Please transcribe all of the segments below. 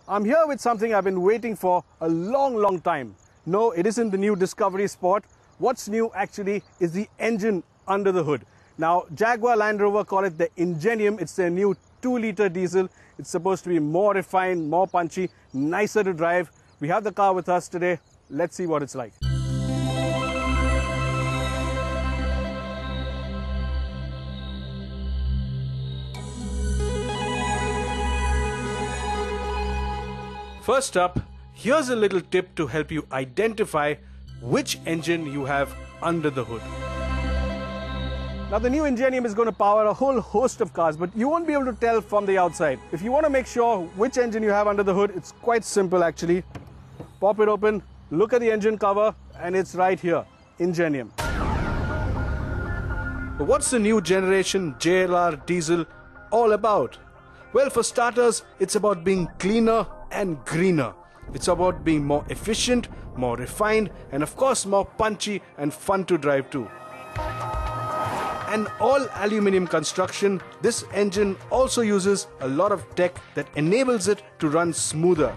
I'm here with something I've been waiting for a long time. No, it isn't the new Discovery Sport. What's new actually is the engine under the hood. Now, Jaguar Land Rover call it the Ingenium. It's their new 2-litre diesel. It's supposed to be more refined, more punchy, nicer to drive. We have the car with us today. Let's see what it's like. First up, here's a little tip to help you identify which engine you have under the hood. Now, the new Ingenium is going to power a whole host of cars, but you won't be able to tell from the outside. If you want to make sure which engine you have under the hood, it's quite simple actually. Pop it open, look at the engine cover, and it's right here, Ingenium. But what's the new generation JLR diesel all about? Well, for starters, it's about being cleaner and greener. It's about being more efficient, more refined, and of course more punchy and fun to drive too. An all-aluminium construction, this engine also uses a lot of tech that enables it to run smoother.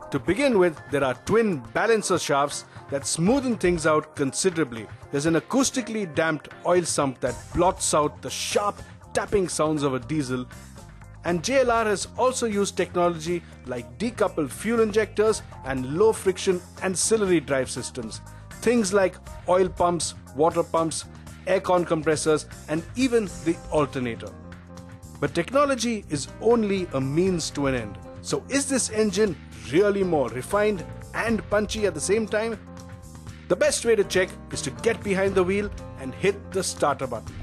To begin with, there are twin balancer shafts that smoothen things out considerably. There's an acoustically damped oil sump that blots out the sharp tapping sounds of a diesel. And JLR has also used technology like decoupled fuel injectors and low-friction ancillary drive systems. Things like oil pumps, water pumps, aircon compressors, and even the alternator. But technology is only a means to an end. So is this engine really more refined and punchy at the same time? The best way to check is to get behind the wheel and hit the starter button.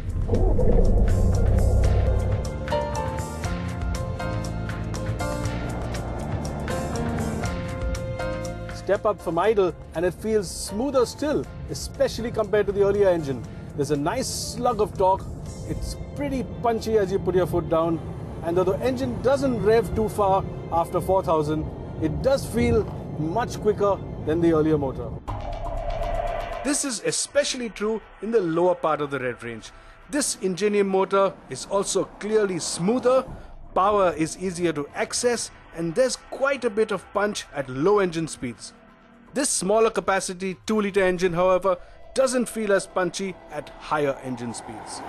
Step up from idle and it feels smoother still, especially compared to the earlier engine. There's a nice slug of torque. It's pretty punchy as you put your foot down. And though the engine doesn't rev too far after 4,000, it does feel much quicker than the earlier motor. This is especially true in the lower part of the rev range. This Ingenium motor is also clearly smoother, power is easier to access, and there's quite a bit of punch at low engine speeds. This smaller capacity 2-litre engine, however, doesn't feel as punchy at higher engine speeds.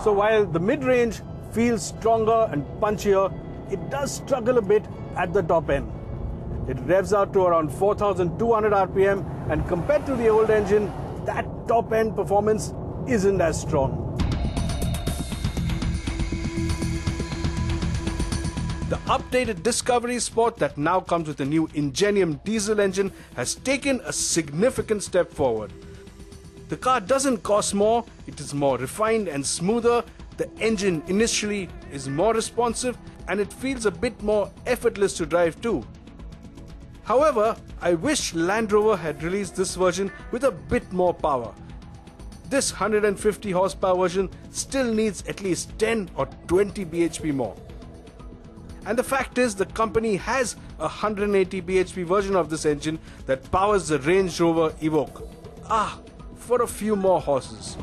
So while the mid-range feels stronger and punchier, it does struggle a bit at the top end. It revs out to around 4,200 RPM, and compared to the old engine, that top end performance isn't as strong. The updated Discovery Sport that now comes with a new Ingenium diesel engine has taken a significant step forward. The car doesn't cost more, it is more refined and smoother, the engine initially is more responsive, and it feels a bit more effortless to drive too. However, I wish Land Rover had released this version with a bit more power. This 150 horsepower version still needs at least 10 or 20 bhp more. And the fact is, the company has a 180 bhp version of this engine that powers the Range Rover Evoque. For a few more horses.